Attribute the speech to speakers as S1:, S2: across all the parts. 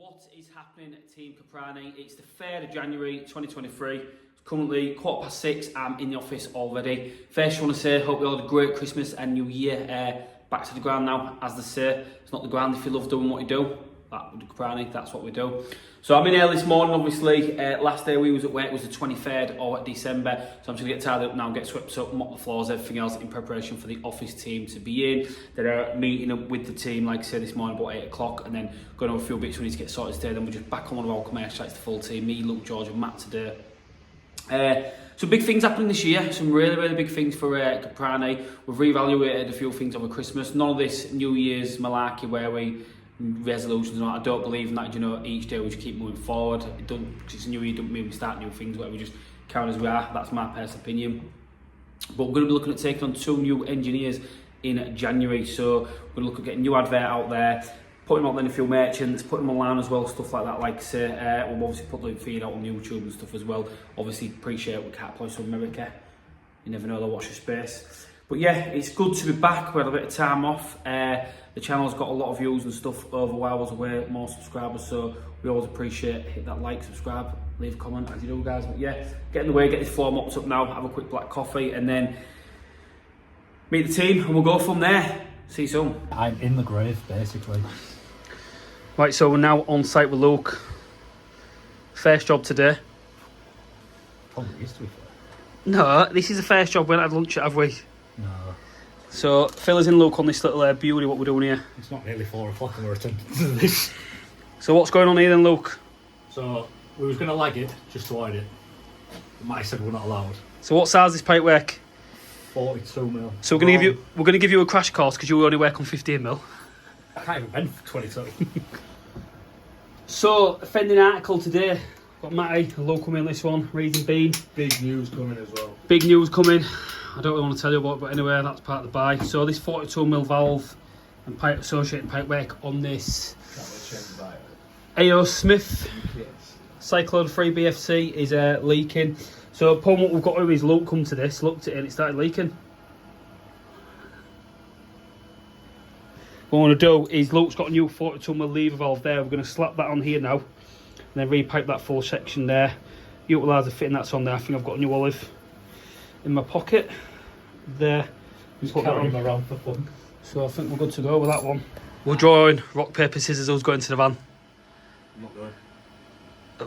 S1: What is happening at Team Caprani? It's the 3rd of January 2023. It's currently 6:15. I'm in the office already. First, I want to say, hope you all had a great Christmas and New Year. Back to the ground now, as they say. It's not the ground if you love doing what you do. That with Caprani, that's what we do. So I'm in here this morning, obviously. Last day we was at work was the 23rd of December. So I'm just going to get tied up now, get swept up, mop the floors, everything else in preparation for the office team to be in. They're meeting up with the team, like I said, this morning about 8 o'clock, and then going over a few bits we need to get sorted today. Then we're just back on one of our commercial sites, the full team, me, Luke, George and Matt today. Some big things happening this year, some really big things for Caprani. We've reevaluated a few things over Christmas. None of this New Year's malarkey where we resolutions and all. I don't believe in that, you know, each day we just keep moving forward. It doesn't, because it's a new year, don't mean we start new things where we just count as we are. That's my personal opinion. But we're going to be looking at taking on 2 new engineers in January. So we're going to look at getting a new advert out there, putting them out in a few merchants, putting them online as well, stuff like that. Like I say, we'll obviously put the feed out on YouTube and stuff as well. Obviously appreciate we can't play some America. You never know, they'll watch your space. But yeah, it's good to be back. We had a bit of time off. The channel's got a lot of views and stuff over while I was away, more subscribers, so we always appreciate hit that like, subscribe, leave a comment as you do, guys. But yeah, get in the way, get this floor mopped up now, have a quick black coffee, and then meet the team, and we'll go from there. See you soon.
S2: I'm in the grave, basically.
S1: Right, so we're now on site with Luke. First job today.
S2: Probably is, to be fair.
S1: No, this is the first job we haven't had lunch yet, have we?
S2: No.
S1: So, fill us in, Luke, on this little beauty, what we're doing here.
S2: It's not nearly 4 o'clock and we're attempting to do this.
S1: So what's going on here then, Luke?
S2: So, we was going to lag it, just to hide it. But Matty said we're not allowed.
S1: So what size is this pipe work?
S2: 42 mil.
S1: So we're going to give you a crash course because you only work on 15 mil.
S2: I can't even bend for 22.
S1: So, offending article today. Got Matty, a local mail this one, reading Bean.
S3: Big news coming as well.
S1: Big news coming. I don't really want to tell you about it, but anyway, that's part of the buy. So this 42mm valve and pipe associated pipe work on this A.O. Smith Cyclone 3 BFC is leaking. So upon what we've got to do is Luke come to this, looked at it and it started leaking. What I want to do is Luke's got a new 42mm lever valve there. We're going to slap that on here now and then repipe that full section there. Utilise the fitting that's on there. I think I've got a new olive in my pocket there.
S2: Just carry him around for fun.
S1: So I think we're good to go with that one. We're drawing rock, paper, scissors. Who's going to the van?
S3: I'm not going.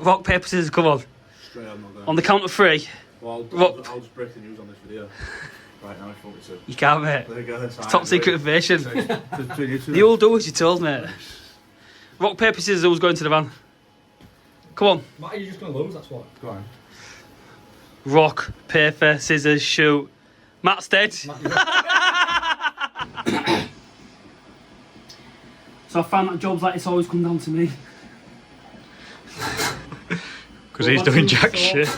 S1: Rock, paper, scissors, come on.
S3: Straight, I'm not going.
S1: On the count of 3.
S3: Well,
S1: Rock.
S3: I'll just break the news on this video. Right now, 42.
S1: You can't, mate.
S3: There you go.
S1: It's top secret information.
S3: Between you two.
S1: The all do as you told, mate. Rock, paper, scissors. Who's going to the van? Come on.
S2: Matty, you're just going to lose, that's what.
S3: Go on.
S1: Rock, paper, scissors, shoot. Matt's dead. So I found that jobs like this always come down to me.
S2: Because he's doing jack shit.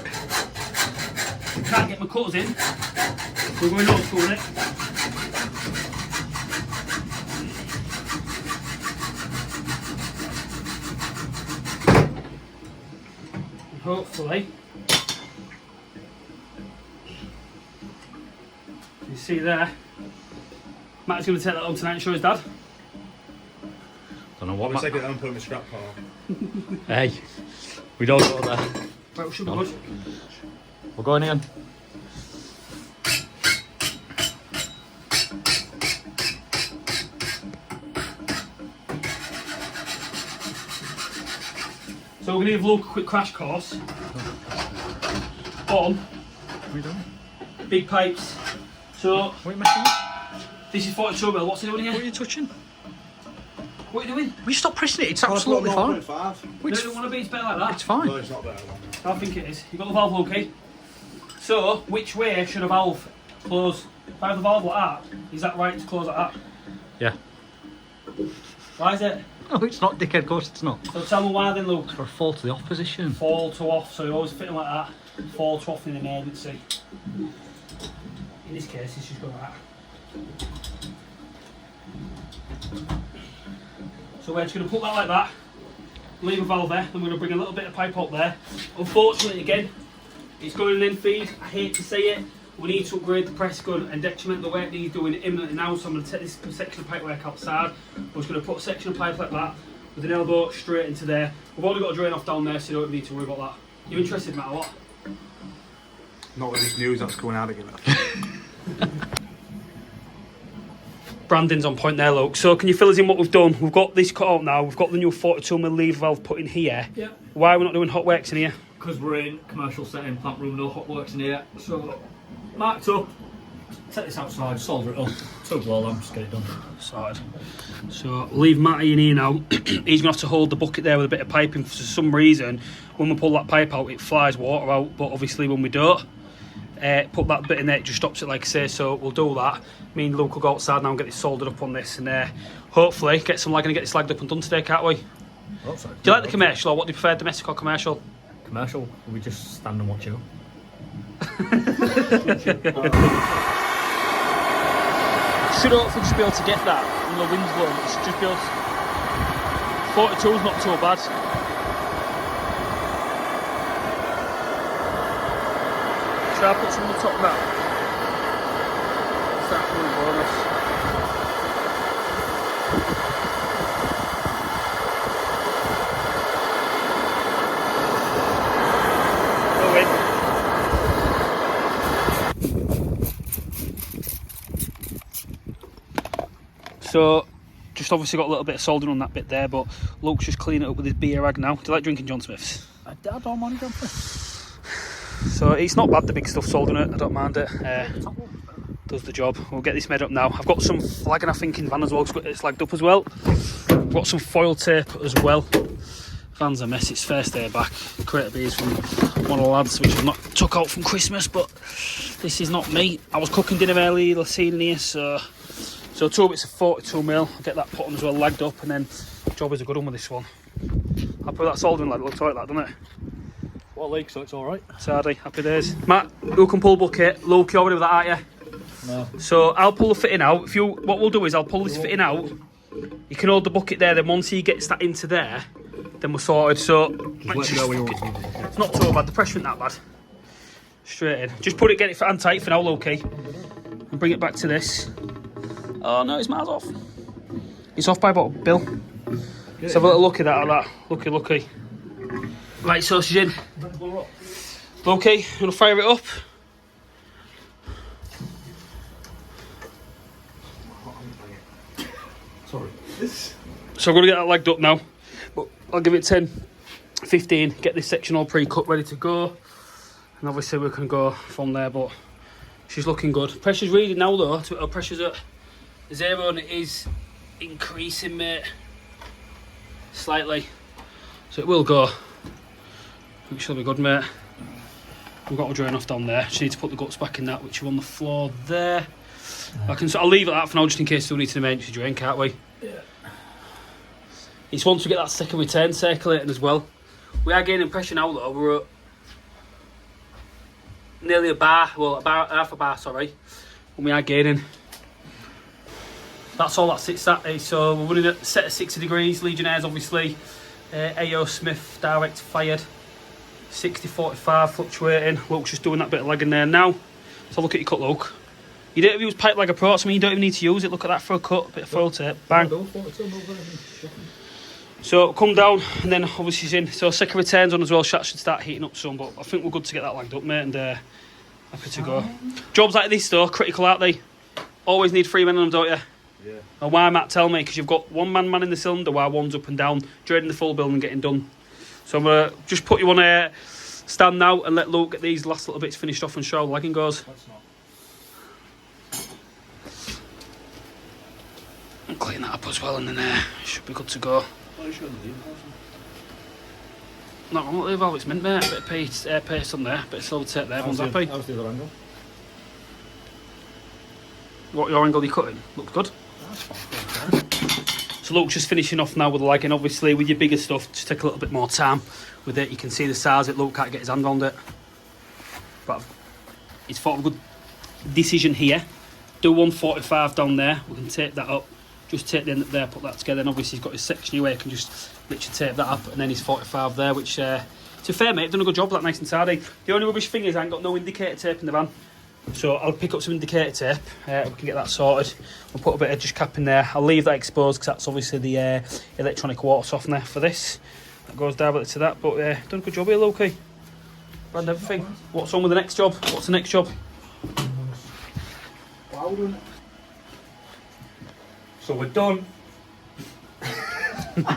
S1: Can't get my cutters in. We're going old school with it. And hopefully, you see there, Matt's going to take that home tonight and show his dad.
S2: Don't know what
S3: I'm
S2: Matt...
S3: take it down and put my scrap pile.
S2: Hey, we don't go there.
S1: Right, we should be
S2: No.
S1: good.
S2: We're going in.
S1: So we're going to give Luke a quick crash course on
S2: What are you doing?
S1: big pipes. So
S2: What are you messing with?
S1: this is 42mm. What's he doing
S2: What are
S1: here?
S2: you touching?
S1: What are you doing?
S2: Will you stop pressing it? It's
S3: I'll put
S2: absolutely fine.
S3: 0.5.
S1: No,
S2: It's,
S1: I don't want to be. It's better like that.
S2: it's fine.
S3: No, it's not better.
S1: I think it is. You've got the valve, okay? So, which way should a valve close? If I have the valve like that, is that right to close like that?
S2: Yeah.
S1: Why is it?
S2: No, it's not, dickhead. Of course it's not.
S1: So tell me why then, Luke.
S2: For a fall to the off position.
S1: Fall to off, so you always fit them like that. Fall to off in an emergency. In this case, it's just going like that. So we're just going to put that like that. Leave a valve there, then we're going to bring a little bit of pipe up there. Unfortunately, again, it's going in feed. I hate to say it, We need to upgrade the press gun and detriment the work needs doing imminently now, so I'm going to take this section of pipe work outside. We're just going to put a section of pipe like that, with an elbow straight into there. We've only got a drain off down there, so you don't need to worry about that. You interested, Matt, or what?
S3: Not with this news that's going out again.
S1: Brandon's on point there, Luke. So can you fill us in what we've done? We've got this cut out now. We've got the new 42mm lever valve put in here.
S2: Yeah.
S1: Why are we not doing hot works in here?
S2: Because we're in commercial setting, plant room, no hot works in here. So, marked up. Take this outside, solder it up. 2 glow lamps, get it done.
S1: Sorted. So leave Matty in here now. He's gonna have to hold the bucket there with a bit of piping. For some reason, when we pull that pipe out, it flies water out. But obviously, when we don't, put that bit in there, it just stops it, like I say. So we'll do that. Me and Luke will go outside now and get this soldered up on this, and hopefully get some lagging and get this lagged up and done today, can't we?
S2: Oh, sorry.
S1: Do you like the commercial, or what do you prefer, domestic or commercial?
S2: Commercial, we just stand and watch you.
S1: Should hopefully just be able to get that when the wind's blowing. It should just be able to... 42's not too bad. Should I put some on the top now? Start pulling bonus. No way. So, just obviously got a little bit of soldering on that bit there, but Luke's just cleaning it up with his beer rag now. Do you like drinking John Smith's?
S2: I don't mind it.
S1: So it's not bad, the big stuff soldering it, I don't mind it. Does the job. We'll get this made up now. I've got some flagging, I think, in van as well. It's flagged up as well. I've got some foil tape as well. Van's a mess, it's first day back. Crate of beers from one of the lads, which I've not took out from Christmas, but this is not me. I was cooking dinner early, last in here, so 2 bits of 42mm. I'll get that put on as well, lagged up, and then job is a good one with this one. I'll put that soldering lad, it looks like that, doesn't it?
S2: What leak, so it's alright.
S1: Sardy, happy days. Matt, who can pull bucket? Luke, you're already with that, aren't you?
S2: No.
S1: So I'll pull the fitting out. What we'll do is I'll pull this fitting out. You can hold the bucket there, then once he gets that into there, then we're sorted. So
S2: Just let me know when you want to.
S1: it's not too bad, the pressure isn't that bad. Straight in. Just put it, get it hand tight for now, Loki. And bring it back to this. Oh no, it's miles off. It's off by about a bill. Let's have a little look at that. Lucky. Right, so she's in. Loki, you want to fire it up?
S2: Sorry.
S1: So I'm going to get that lagged up now. But I'll give it 10, 15, get this section all pre-cut, ready to go. And obviously we can go from there, but she's looking good. Pressure's reading now though. Pressure's at 0 and it is increasing, mate. Slightly. So it will go. I think she'll be good, mate. We've got a drain off down there. Just need to put the guts back in that, which are on the floor there. I'll leave it at that for now, just in case we need an emergency drain, can't we?
S2: Yeah.
S1: It's once we get that second return circulating as well. We are gaining pressure now though. We're at nearly about half a bar, sorry. And we are gaining. That's all that sits at. So we're running at a set of 60 degrees. Legionnaires obviously. AO Smith direct fired. 60-45 fluctuating. Luke's just doing that bit of lagging there now. So look at your cut, Luke. You don't use pipe like approach, I mean you don't even need to use it. Look at that for a cut, bit of foil tape, bang. So come down and then obviously she's in. So second returns on as well, should start heating up some, but I think we're good to get that lagged up, mate, and happy to go. Jobs like this though, critical, aren't they? Always need 3 men on them, don't you?
S3: Yeah.
S1: And why, Matt, tell me, because you've got one man in the cylinder while one's up and down, draining the full building and getting done. So I'm going to just put you on a stand now and let Luke get these last little bits finished off and show how the lagging goes.
S2: That's not.
S1: And clean that up as well, and then it should be good to go. Not wrong with the valve, it's mint, mate. A bit of paste on there, bit of silver tape there, everyone's happy.
S2: How's the other angle?
S1: What, your angle you cutting? Looks good.
S2: That's fine.
S1: So Luke's just finishing off now with the lagging. Obviously with your bigger stuff, just take a little bit more time with it. You can see the size of it. Luke can't get his hand on it. But it's thought of a good decision here. Do 145 down there. We can tape that up. Just take the end up there, put that together. And obviously he's got his section here where he can just literally tape that up. And then his 45 there, which to be fair, mate, done a good job with that, nice and tidy. The only rubbish thing is I ain't got no indicator tape in the van. So I'll pick up some indicator tape, we can get that sorted. We'll put a bit of edge cap in there. I'll leave that exposed because that's obviously the electronic water softener for this. That goes directly to that, but done a good job here, Loki. Brand everything. What's on with the next job? What's the next job?
S2: So we're done.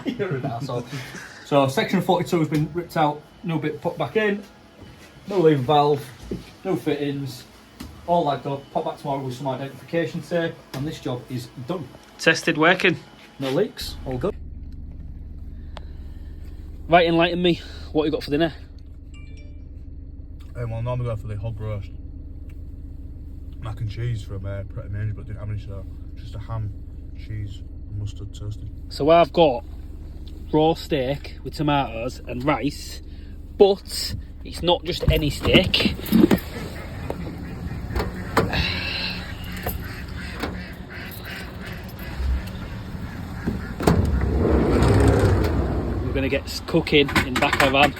S2: You're an arsehole. So section 42 has been ripped out, no bit put back in, no lever valve, no fittings, all that done. Pop back tomorrow with some identification tape, and this job is done.
S1: Tested, working.
S2: No leaks, all good.
S1: Right, enlighten me. What you got for dinner?
S3: Well, normally go for the hog roast. Mac and cheese from Pretty Mange, but didn't have any, so just a ham, cheese, and mustard toasted.
S1: So I've got raw steak with tomatoes and rice, but it's not just any steak. We're going to get cooking in the back of the van.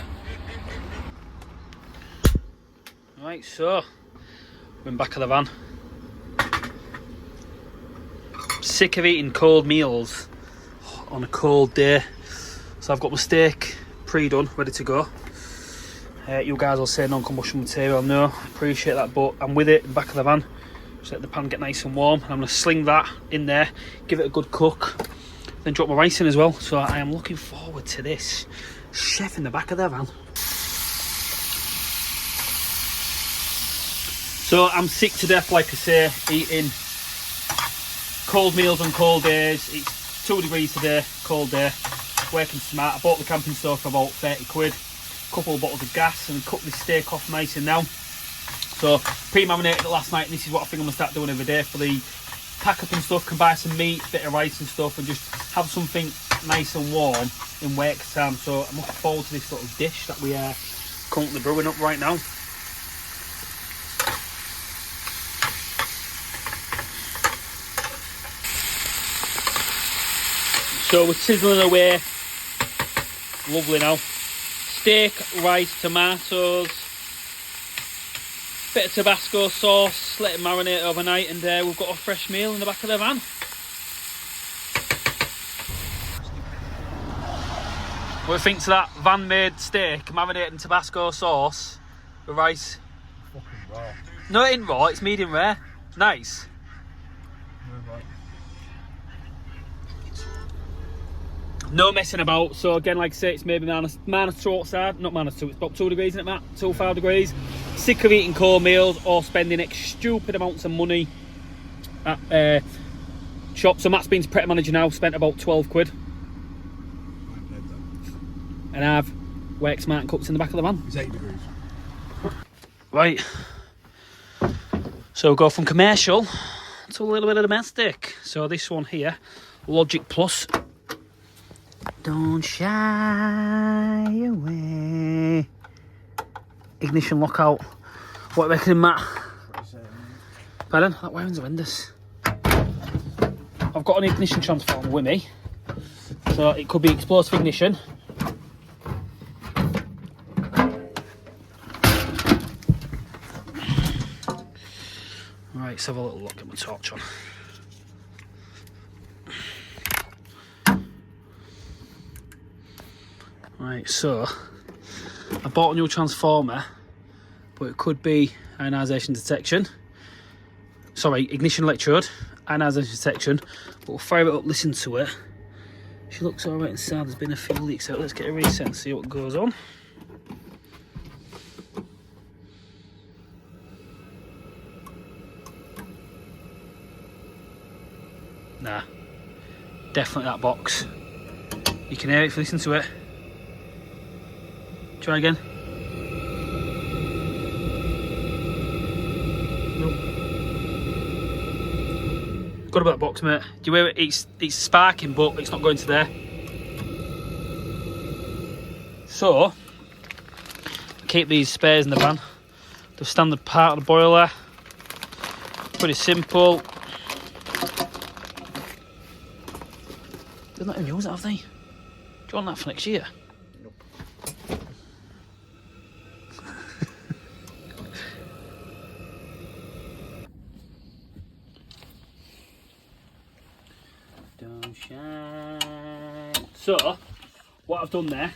S1: Right, so we're in back of the van. Sick of eating cold meals on a cold day. So I've got my steak pre-done, ready to go. You guys will say non-combustible material, no, appreciate that, but I'm with it in the back of the van. Just let the pan get nice and warm, and I'm going to sling that in there, give it a good cook, then drop my rice in as well. So I am looking forward to this. Chef in the back of the van. So I'm sick to death, like I say, eating cold meals on cold days. It's 2 degrees today, cold day. Working smart. I bought the camping stove for about 30 quid. A couple of bottles of gas, and cooked this steak off nice and now. So pre-marinated it last night, and this is what I think I'm going to start doing every day for the pack up and stuff. Can buy some meat, bit of rice and stuff, and just have something nice and warm in work time. So I'm looking forward to this little dish that we are currently brewing up right now. So we're sizzling away. Lovely now. Steak, rice, tomatoes, bit of Tabasco sauce, let it marinate overnight, and we've got a fresh meal in the back of the van. What do you think to that van-made steak, marinated in Tabasco sauce with rice?
S3: Fucking raw.
S1: No, it ain't raw, it's medium rare. Nice. No messing about. So again, like I say, it's maybe minus 2 outside. Not minus 2, it's about 2 degrees, isn't it, Matt? 2 or 5 degrees. Sick of eating cold meals or spending stupid amounts of money at shops. So Matt's been to Pretty Manager now, spent about 12 quid. And I've worked smart and cooked in the back of the van.
S3: It's 8 degrees.
S1: Right. So we'll go from commercial to a little bit of domestic. So this one here, Logic Plus. Don't shy away. Ignition lockout. What are you reckoning, Matt? Pardon? That wiring's horrendous. I've got an ignition transformer with me, so it could be explosive ignition. Right, let's have a little look at my torch on. Right, so I bought a new transformer, but it could be ionisation detection. Sorry, ignition electrode, ionisation detection. But we'll fire it up, listen to it. She looks alright inside, there's been a few leaks, so let's get a reset and see what goes on. Nah, definitely that box. You can hear it if you listen to it. Try again. Nope. Got about that box, mate. Do you hear it? It's sparking, but it's not going to there. So, keep these spares in the van. The standard part of the boiler. Pretty simple. They've not even used it, have they? Do you want that for next year? So, what I've done there,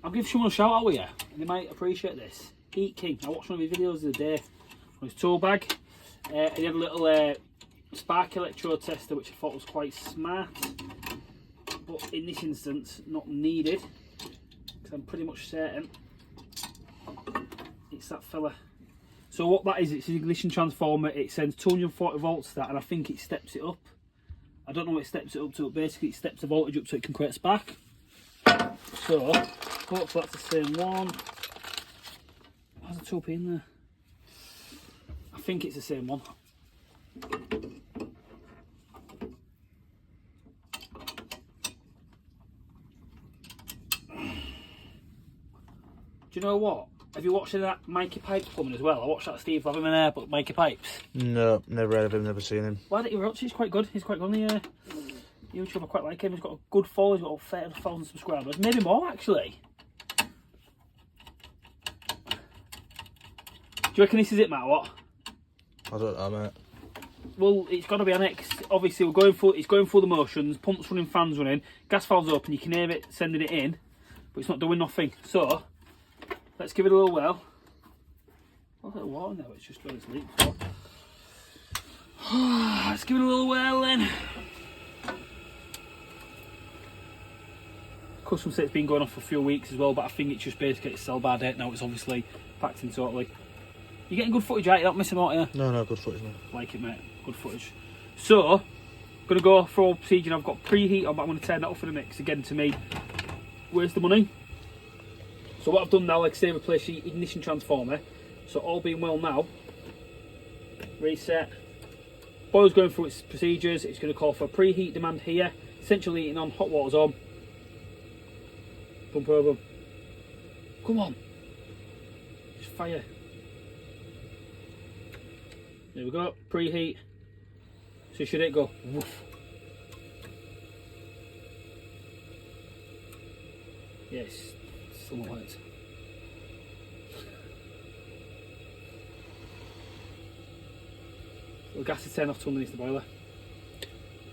S1: I'll give someone a shout out with you, and they might appreciate this. Heat King, I watched one of his videos the other day on his tool bag. He had a little spark electrode tester, which I thought was quite smart, but in this instance, not needed, because I'm pretty much certain it's that fella. So what that is, it's an ignition transformer. It sends 240 volts to that, and I think it steps it up. I don't know what it steps it up to, but basically it steps the voltage up so it can create a spark. So, hopefully that's the same one. Why's the 2p in there? I think it's the same one. Do you know what? Have you watched that Mikey Pipes plumbing as well? I watched that Steve Laverman there, but Mikey Pipes.
S3: No, never heard of him, never seen him.
S1: Why don't you watch? He's quite good. He's quite good on the YouTube. I quite like him. He's got a good follow. He's got over 30,000 subscribers. Maybe more, actually. Do you reckon this is it, Matt? What?
S3: I don't know, mate.
S1: Well, it's got to be annexed. Obviously, we're going for. It's going through the motions. Pumps running, fans running. Gas valves open. You can hear it sending it in, but it's not doing nothing. So, let's give it a little whirl. Oh, a little water now. It's just got its leak for. Let's give it a little whirl then. Custom set's been going on for a few weeks as well, but I think it's just basically a sell by date now. It's obviously packed in totally. You're getting good footage, right? You're not missing out here.
S3: No, good footage, mate.
S1: Like it, mate. Good footage. So, going to go for all procedure. I've got preheat on, but I'm going to turn that off for the mix. Again, to me, where's the money? So what I've done now, like I say, replace the ignition transformer. So all being well now, reset. Boiler's going through its procedures. It's going to call for preheat demand here. Central heating on, hot water's on. Pump over. Come on. Just fire. There we go, preheat. So should it go? Woof. Yes, somewhat light. The gas is turned off to underneath the boiler.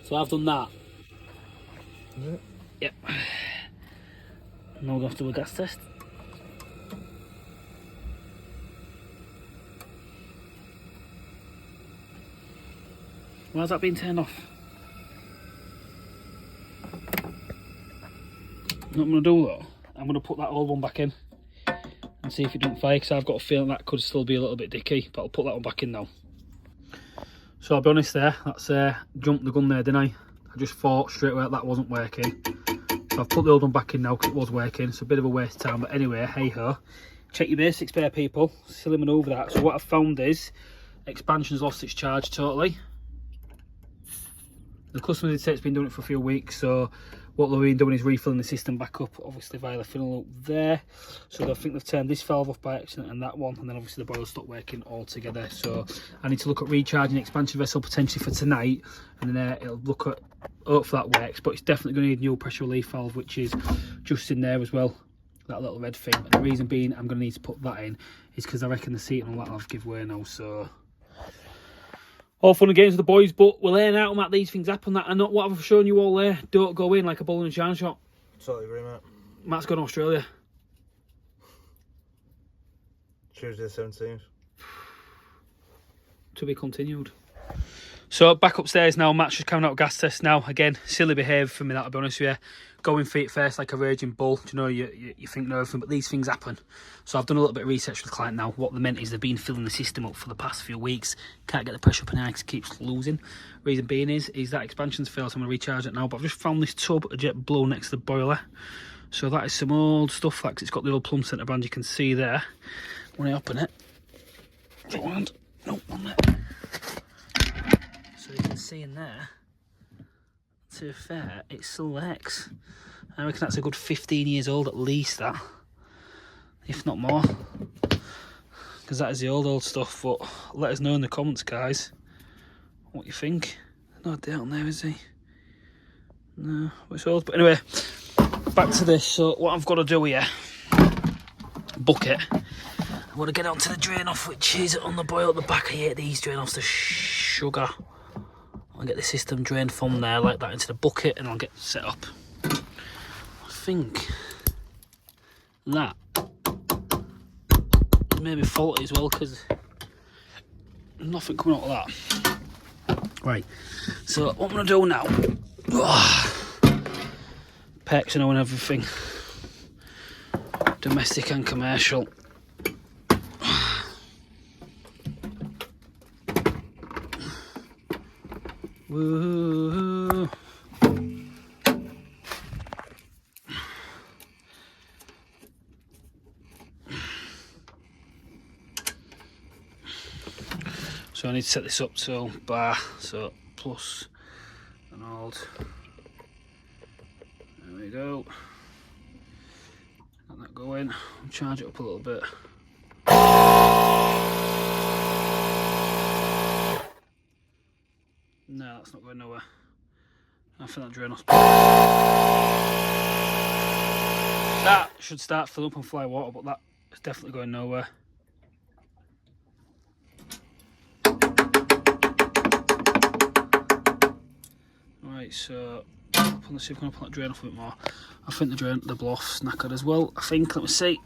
S1: So I've done that.
S3: Yeah.
S1: Yep. Now we'll go have to do a gas test. Why's that being turned off? You know what I'm going to do though? I'm going to put that old one back in and see if it doesn't fire, because I've got a feeling that could still be a little bit dicky, but I'll put that one back in now. So I'll be honest there, that's jumped the gun there, didn't I? I just thought straight away that wasn't working. So I've put the old one back in now because it was working. It's a bit of a waste of time, but anyway, hey ho. Check your basics there, people. Silly man over that. So what I've found is expansion's lost its charge totally. The customer did say it's been doing it for a few weeks, so what they've been doing is refilling the system back up, obviously via the funnel up there. So I think they've turned this valve off by accident and that one, and then obviously the boiler stopped working altogether. So I need to look at recharging the expansion vessel potentially for tonight, and then it'll look at, hopefully that works, but it's definitely going to need a new pressure relief valve, which is just in there as well, that little red thing. And the reason being I'm going to need to put that in is because I reckon the seat and all that will give way now. So all fun and games with the boys, but we'll learn out about these things happen. That and not what I've shown you all there. Don't go in like a bull in a china shop.
S3: Totally agree, mate.
S1: Matt's going to Australia.
S3: Tuesday the 17th.
S1: To be continued. So back upstairs now. Matt's just coming out of gas test now. Again, silly behaviour for me, that, to be honest with you. Going feet first like a raging bull. Do you know, you think no everything, but these things happen. So I've done a little bit of research with the client now. What they meant is they've been filling the system up for the past few weeks. Can't get the pressure up in there because it keeps losing. Reason being is that expansion's failed, so I'm going to recharge it now. But I've just found this tub of JetBlue next to the boiler. So that is some old stuff, like it's got the old Plum Centre brand you can see there. When I open it, no, on there. So you can see in there, to be fair, it still works. I reckon that's a good 15 years old at least, that, if not more, because that is the old stuff. But let us know in the comments, guys, what you think. No date on there, is he? No, it's old. But anyway, back to this. So what I've got to do here, bucket, I'm going to get onto the drain off, which is on the boil at the back. I hate these drain offs, the sugar. I'll get the system drained from there like that into the bucket, and I'll get set up. I think that maybe faulty as well, because nothing coming out of that. Right, so what I'm going to do now, pecs and everything, domestic and commercial. Woo-hoo. So I need to set this up to bar, so plus and hold. There we go. Let that go in. I'll charge it up a little bit. No, that's not going nowhere. I think that drain off. That should start filling up and fly water, but that is definitely going nowhere. Right, so let's see if we can pull that drain off a bit more. I think the blow off's knackered as well. I think, let me see.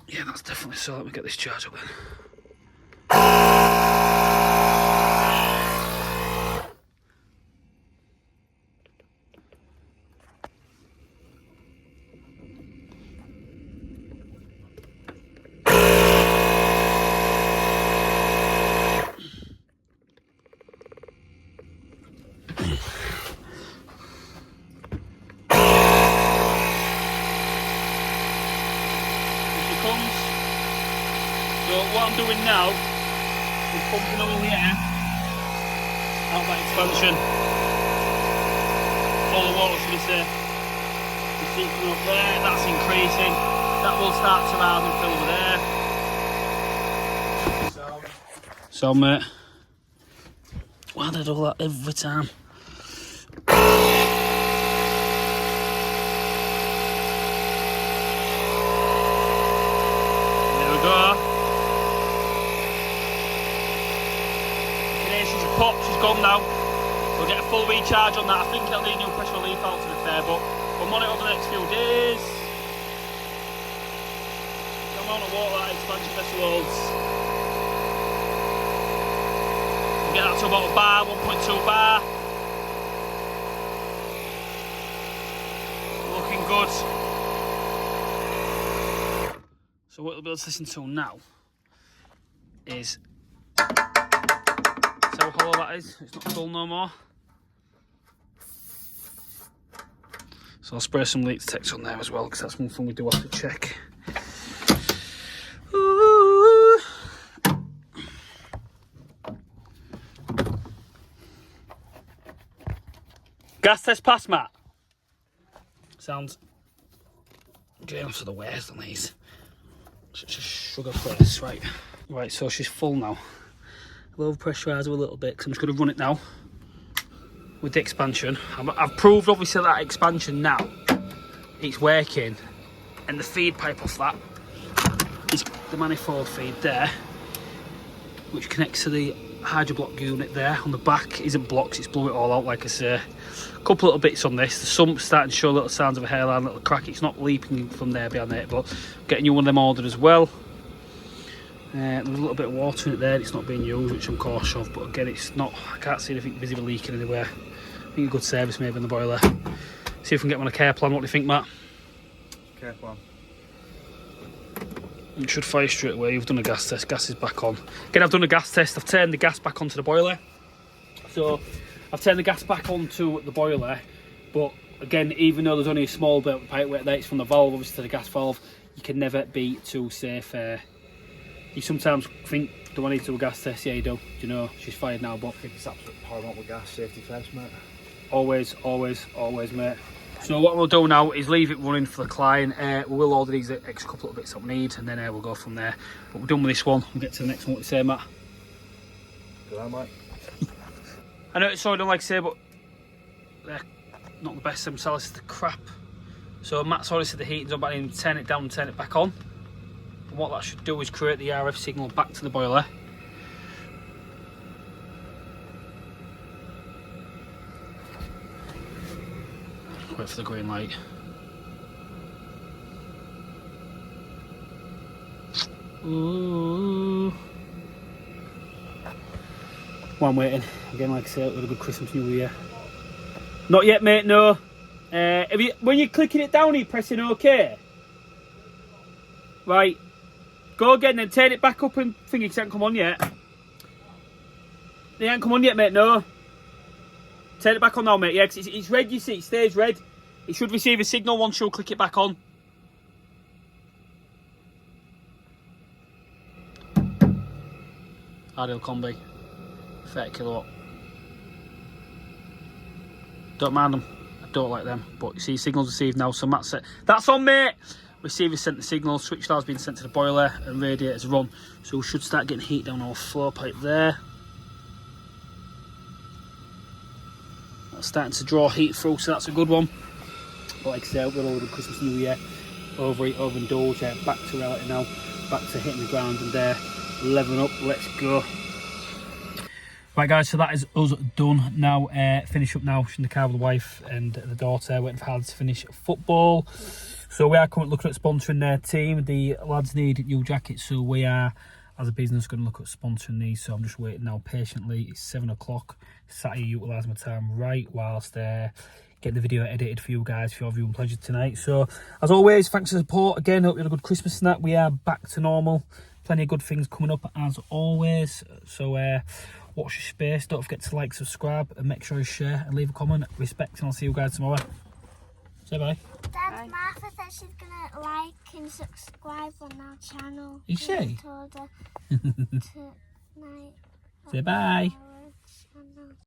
S1: Yeah, that's definitely so. Let me get this charge up then. So what I'm doing now is pumping all the air out that expansion. All the water, should I say. You see it coming up there, that's increasing. That will start to rise and fill with air. So mate, why do I do that every time? There we go. She's popped, she's gone now. We'll get a full recharge on that. I think it'll need a new pressure relief valve to be fair, but we'll monitor over the next few days. The amount of water that expansion vessel holds. We'll get that to about a bar, 1.2 bar. Looking good. So what we'll be able to listen to now is how hollow that is. It's not full no more. So I'll spray some leak detector on there as well, because that's one thing we do have to check. Ooh. Gas test pass, Matt. Sounds drain to the wares on these. Such a sugar place, right? Right, so she's full now. We'll pressurise her a little bit, because I'm just going to run it now with the expansion. I've proved obviously that expansion now, it's working, and the feed pipe off that is the manifold feed there, which connects to the hydroblock unit there on the back. Isn't blocked, it's blew it all out like I say. A couple little bits on this, the sump's starting to show little signs of a hairline, little crack. It's not leaping from there behind it, but getting you one of them ordered as well. There's a little bit of water in it there, it's not being used, which I'm cautious of, but again, it's not, I can't see anything visibly leaking anywhere. I think a good service maybe on the boiler. See if we can get one on a care plan. What do you think, Matt?
S3: Care plan.
S1: It should fire straight away. You've done a gas test, gas is back on. Again, I've done a gas test, I've turned the gas back onto the boiler. So, I've turned the gas back onto the boiler, but again, even though there's only a small bit of pipe work there, it's from the valve, obviously to the gas valve, you can never be too safe. You sometimes think, do I need to do a gas test? Yeah, you do. You know, she's fired now, but
S3: I think it's absolutely paramount with gas safety first, mate.
S1: Always, always, always, mate. So what we'll do now is leave it running for the client. We will order these extra couple of bits that we need, and then we'll go from there. But we're done with this one. We'll get to the next one. What do you say, Matt?
S3: Good on, mate.
S1: I know it's so I don't like to say, but they're not the best themselves. It's the crap. So Matt's already said the heating's on, but I need to turn it down and turn it back on. And what that should do is create the RF signal back to the boiler. Wait for the green light. Ooh. While I'm waiting, again, like I said, with a good Christmas New Year. Not yet, mate, no. When you're clicking it down, are you pressing OK? Right. Go again, then turn it back up and think it hasn't come on yet. It ain't come on yet, mate, no. Turn it back on now, mate, yeah, 'cause it's red, you see, it stays red. It should receive a signal once you'll click it back on. Ideal combi, 30 kilowatt. Don't mind them, I don't like them, but you see signals received now, so Matt said, that's on, mate! Receiver sent the signal, switch dial's been sent to the boiler and radiator's run, so we should start getting heat down our flow pipe there. That's starting to draw heat through, so that's a good one. But like I said, we're all over Christmas New Year, overeat, overindulge, back to reality now, back to hitting the ground and leveling up, let's go. Right guys, so that is us done now. Finish up now, in the car with the wife and the daughter, waiting for Harley to finish football. So we are currently looking at sponsoring their team. The lads need new jackets, so we are, as a business, going to look at sponsoring these. So I'm just waiting now patiently. It's 7 o'clock. Saturday, utilise my time right whilst getting the video edited for you guys for your viewing pleasure tonight. So as always, thanks for the support. Again, hope you had a good Christmas snack. We are back to normal. Plenty of good things coming up as always. So watch your space. Don't forget to like, subscribe, and make sure you share and leave a comment. Respect, and I'll see you guys tomorrow. Say bye.
S4: Dad, Martha said she's gonna like and subscribe on our channel.
S1: Is she?
S4: I told her tonight.
S1: Say bye.